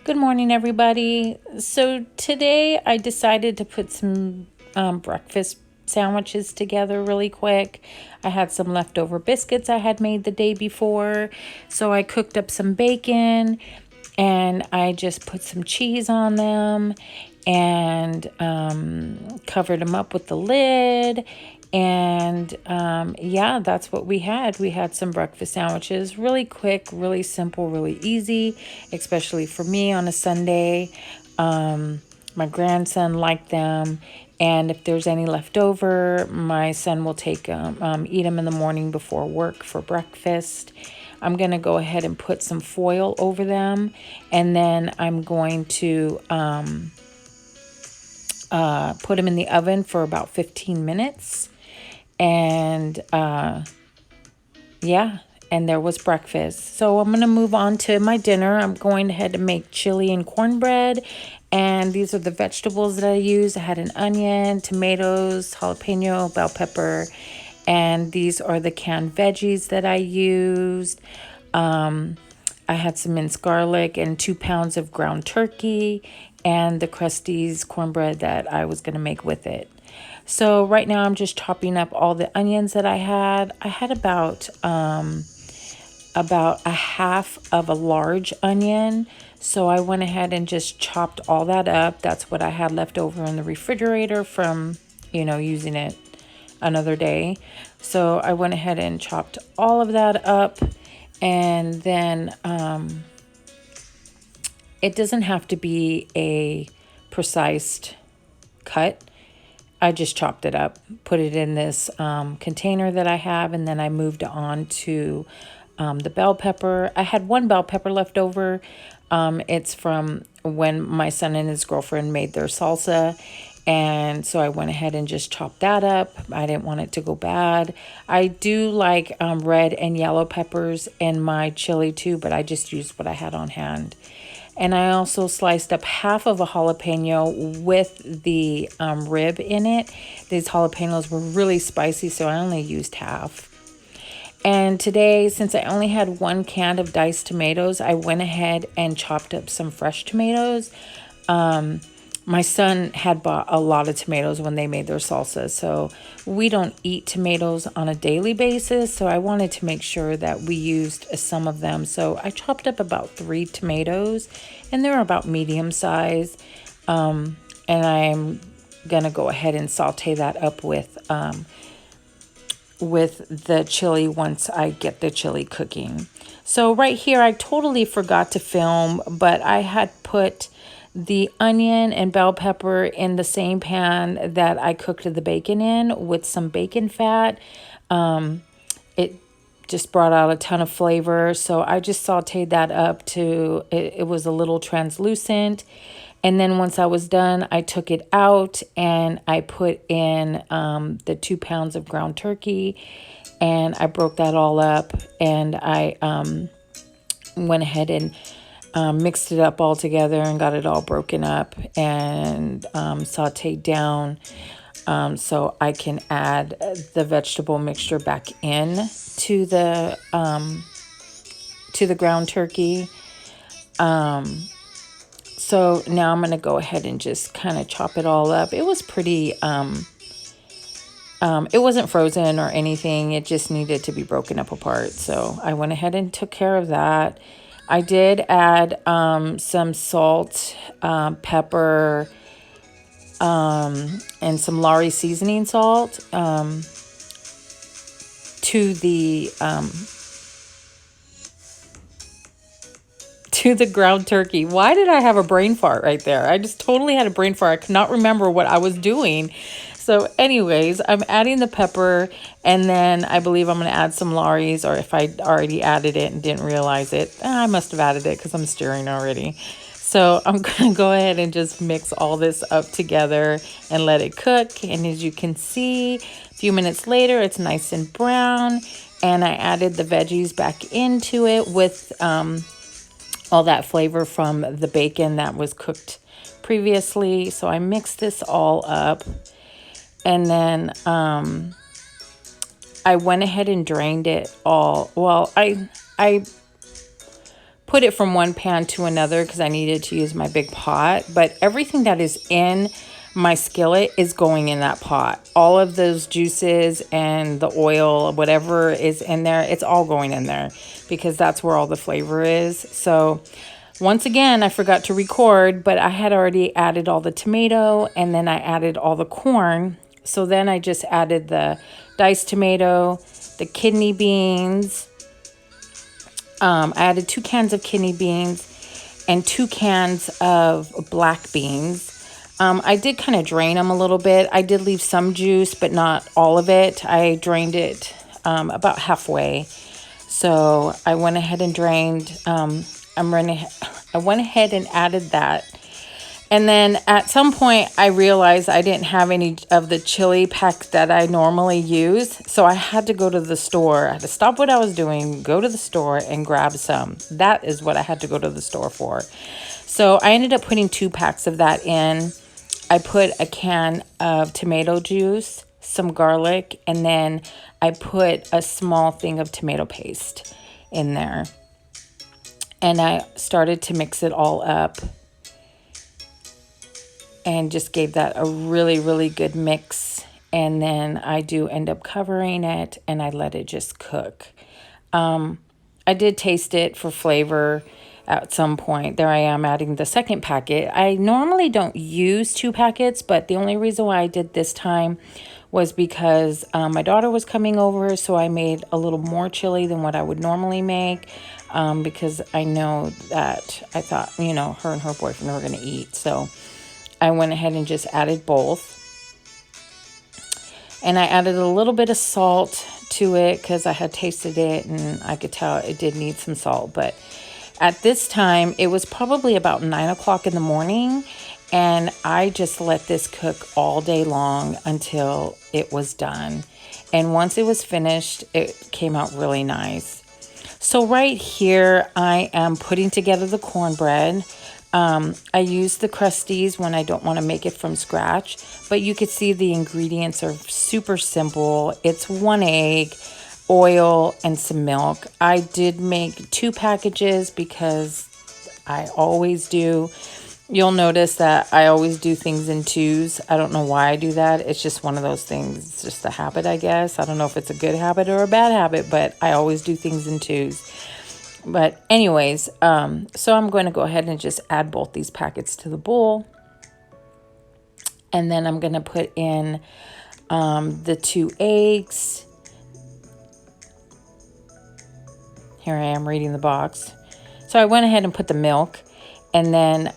Good morning, everybody. So today I decided to put some breakfast sandwiches together really quick. I had some leftover biscuits I had made the day before. So I cooked up some bacon and I just put some cheese on them and covered them up with the lid. And yeah, that's what we had. We had some breakfast sandwiches, really quick, really simple, really easy, especially for me on a Sunday. My grandson liked them. And if there's any left over, my son will take eat them in the morning before work for breakfast. I'm going to go ahead and put some foil over them. And then I'm going to put them in the oven for about 15 minutes. And yeah, and there was breakfast. So I'm going to move on to my dinner. I'm going ahead to make chili and cornbread. And these are the vegetables that I used. I had an onion, tomatoes, jalapeno, bell pepper. And these are the canned veggies that I used. I had some minced garlic and 2 pounds of ground turkey and the Krusty's cornbread that I was going to make with it. So right now I'm just chopping up all the onions that I had. I had about a half of a large onion. So I went ahead and just chopped all that up. That's what I had left over in the refrigerator from, using it another day. So I went ahead and chopped all of that up. And then it doesn't have to be a precise cut. I just chopped it up, put it in this container that I have, and then I moved on to the bell pepper. I had one bell pepper left over. It's from when my son and his girlfriend made their salsa. And so I went ahead and just chopped that up. I didn't want it to go bad. I do like red and yellow peppers in my chili too, but I just used what I had on hand. And I also sliced up half of a jalapeno with the rib in it. These jalapenos were really spicy, so I only used half. And today, since I only had 1 can of diced tomatoes, I went ahead and chopped up some fresh tomatoes. My son had bought a lot of tomatoes when they made their salsa, so we don't eat tomatoes on a daily basis, so I wanted to make sure that we used some of them. So I chopped up about 3 tomatoes, and they're about medium size, and I'm gonna go ahead and saute that up with the chili once I get the chili cooking. So right here, I totally forgot to film, but I had put the onion and bell pepper in the same pan that I cooked the bacon in with some bacon fat. It just brought out a ton of flavor. So I just sauteed that up to, it was a little translucent. And then once I was done, I took it out and I put in the 2 pounds of ground turkey and I broke that all up and I went ahead and mixed it up all together and got it all broken up and sauteed down so I can add the vegetable mixture back in to the ground turkey. So now I'm going to go ahead and just kind of chop it all up. It was pretty, it wasn't frozen or anything. It just needed to be broken up apart. So I went ahead and took care of that. I did add some salt, pepper, and some Lari seasoning salt to the ground turkey. Why did I have a brain fart right there? I just totally had a brain fart. I could not remember what I was doing. So anyways, I'm adding the pepper and then I believe I'm going to add some Lari's, or if I already added it and didn't realize it, I must have added it because I'm stirring already. So I'm going to go ahead and just mix all this up together and let it cook. And as you can see, a few minutes later, it's nice and brown. And I added the veggies back into it with all that flavor from the bacon that was cooked previously. So I mixed this all up. And then I went ahead and drained it all. Well, I put it from one pan to another because I needed to use my big pot. But everything that is in my skillet is going in that pot. All of those juices and the oil, whatever is in there, it's all going in there because that's where all the flavor is. So once again, I forgot to record, but I had already added all the tomato and then I added all the corn. So then I just added the diced tomato, the kidney beans. I added 2 cans of kidney beans and 2 cans of black beans. I did kind of drain them a little bit. I did leave some juice, but not all of it. I drained it about halfway. So I went ahead and drained. I went ahead and added that. And then at some point I realized I didn't have any of the chili pack that I normally use. So I had to go to the store. I had to stop what I was doing, go to the store and grab some. That is what I had to go to the store for. So I ended up putting 2 packs of that in. I put a can of tomato juice, some garlic, and then I put a small thing of tomato paste in there. And I started to mix it all up and just gave that a really, really good mix. And then I do end up covering it and I let it just cook. I did taste it for flavor at some point. There I am adding the second packet. I normally don't use 2 packets, but the only reason why I did this time was because my daughter was coming over, so I made a little more chili than what I would normally make because I know that I thought, her and her boyfriend were going to eat. So I went ahead and just added both. And I added a little bit of salt to it because I had tasted it and I could tell it did need some salt. But at this time, it was probably about 9 o'clock in the morning. And I just let this cook all day long until it was done. And once it was finished, it came out really nice. So right here, I am putting together the cornbread. I use the Crusties when I don't want to make it from scratch, but you could see the ingredients are super simple. It's 1 egg, oil, and some milk. I did make 2 packages because I always do. You'll notice that I always do things in 2s. I don't know why I do that. It's just one of those things. It's just a habit, I guess. I don't know if it's a good habit or a bad habit, but I always do things in 2s. But anyways, so I'm going to go ahead and just add both these packets to the bowl. And then I'm going to put in the 2 eggs. Here I am reading the box. So I went ahead and put the milk. And then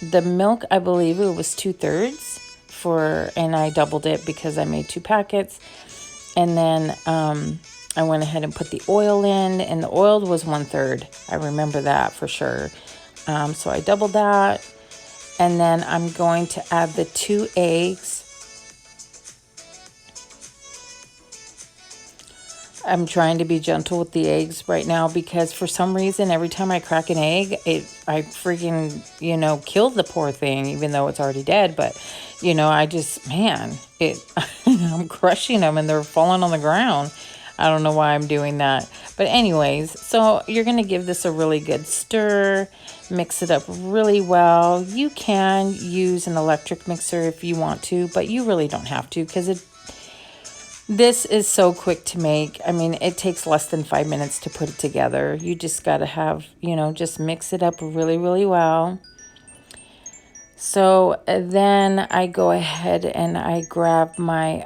the milk, I believe it was 2/3 and I doubled it because I made 2 packets. And then I went ahead and put the oil in, and the oil was 1/3. I remember that for sure. So I doubled that. And then I'm going to add the 2 eggs. I'm trying to be gentle with the eggs right now because for some reason, every time I crack an egg, I freaking, kill the poor thing, even though it's already dead. But, I just, I'm crushing them and they're falling on the ground. I don't know why I'm doing that. But anyways, so you're going to give this a really good stir. Mix it up really well. You can use an electric mixer if you want to, but you really don't have to because this is so quick to make. I mean, it takes less than 5 minutes to put it together. You just got to have, just mix it up really, really well. So then I go ahead and I grab my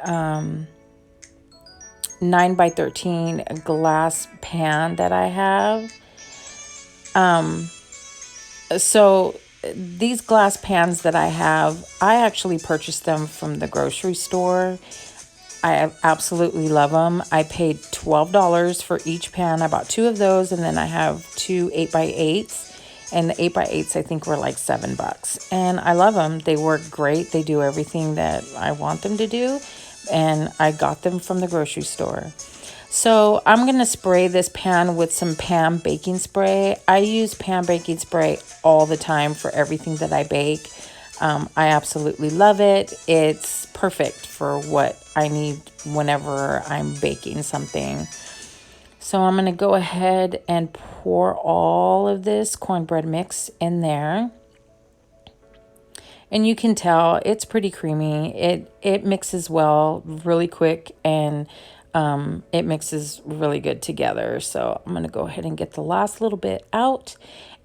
9x13 glass pan that I have. So these glass pans that I have, I actually purchased them from the grocery store. I absolutely love them. I paid $12 for each pan. I bought 2 of those, and then I have 2 8x8s. And the 8x8s, I think, were like $7. And I love them. They work great. They do everything that I want them to do. And I got them from the grocery store. So I'm going to spray this pan with some Pam baking spray. I use Pam baking spray all the time for everything that I bake. I absolutely love it. It's perfect for what I need whenever I'm baking something. So I'm going to go ahead and pour all of this cornbread mix in there. And you can tell it's pretty creamy. It mixes well really quick, and it mixes really good together. So I'm going to go ahead and get the last little bit out,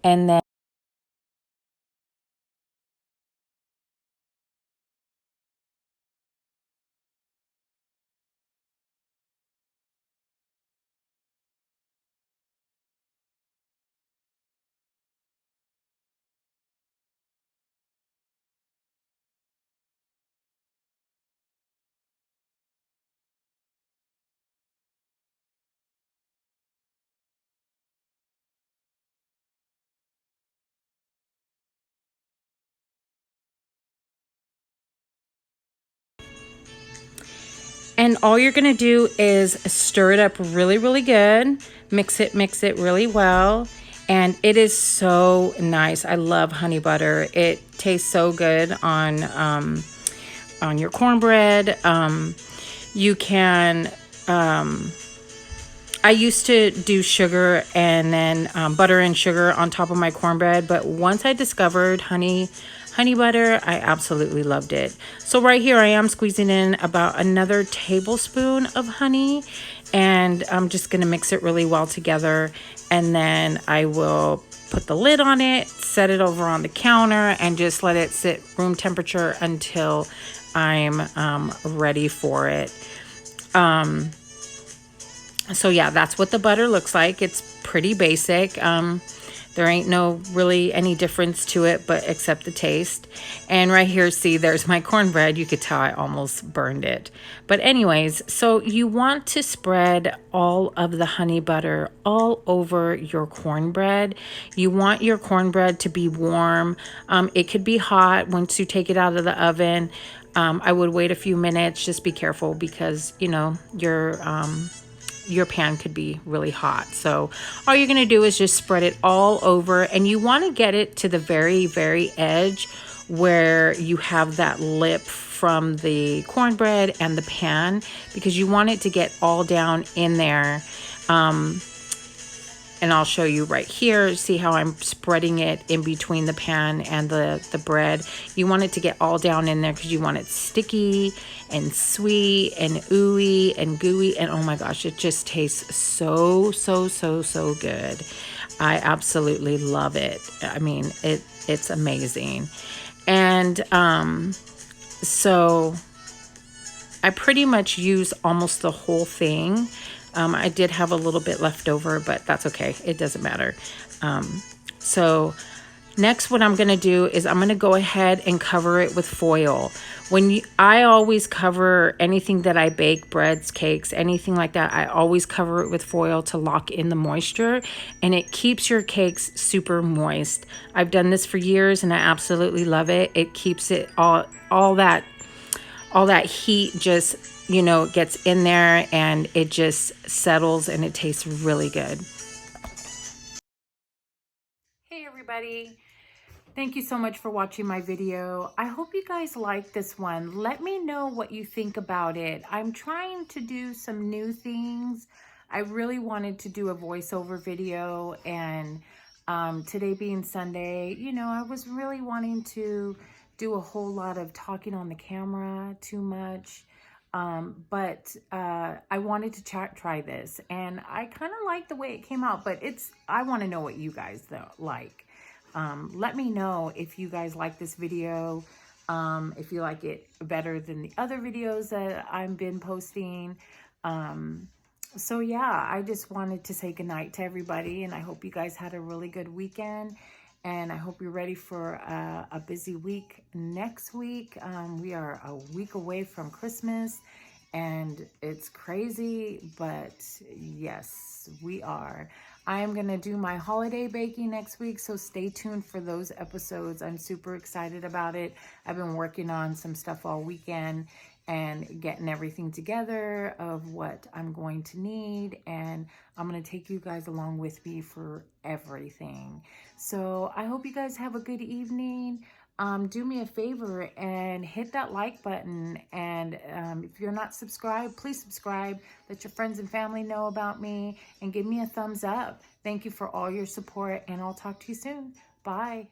and then and all you're going to do is stir it up really, really good. Mix it really well. And it is so nice. I love honey butter. It tastes so good on your cornbread. You can, I used to do sugar and then butter and sugar on top of my cornbread. But once I discovered honey butter, I absolutely loved it. So right here I am squeezing in about another tablespoon of honey, and I'm just going to mix it really well together. And then I will put the lid on it, set it over on the counter, and just let it sit room temperature until I'm ready for it. So yeah, that's what the butter looks like. It's pretty basic. There ain't no really any difference to it, but except the taste. And right here, see, there's my cornbread. You could tell I almost burned it. But anyways, so you want to spread all of the honey butter all over your cornbread. You want your cornbread to be warm. It could be hot once you take it out of the oven. I would wait a few minutes. Just be careful because, you know, your pan could be really hot. So all you're going to do is just spread it all over, and you want to get it to the very, very edge where you have that lip from the cornbread and the pan, because you want it to get all down in there. And I'll show you right here. See how I'm spreading it in between the pan and the bread. You want it to get all down in there because you want it sticky and sweet and ooey and gooey. And oh my gosh, it just tastes so, so, so, so good. I absolutely love it. I mean, it's amazing. And so I pretty much use almost the whole thing. I did have a little bit left over, but that's okay. It doesn't matter. So next, what I'm going to do is I'm going to go ahead and cover it with foil. I always cover anything that I bake, breads, cakes, anything like that. I always cover it with foil to lock in the moisture, and it keeps your cakes super moist. I've done this for years, and I absolutely love it. It keeps it all that heat just, you know, gets in there, and it just settles, and it tastes really good. Hey everybody. Thank you so much for watching my video. I hope you guys like this one. Let me know what you think about it. I'm trying to do some new things. I really wanted to do a voiceover video, and today being Sunday, you know, I was really wanting to do a whole lot of talking on the camera too much. But I wanted to try this, and I kind of like the way it came out, but I want to know what you guys though like. Let me know if you guys like this video, if you like it better than the other videos that I've been posting. So yeah, I just wanted to say goodnight to everybody, and I hope you guys had a really good weekend, and I hope you're ready for a busy week next week. We are a week away from Christmas, and it's crazy, but yes, we are. I am going to do my holiday baking next week, so stay tuned for those episodes. I'm super excited about it. I've been working on some stuff all weekend and getting everything together of what I'm going to need, and I'm going to take you guys along with me for everything. So I hope you guys have a good evening. do me a favor and hit that like button. And if you're not subscribed, please subscribe. Let your friends and family know about me and give me a thumbs up. Thank you for all your support, and I'll talk to you soon. Bye.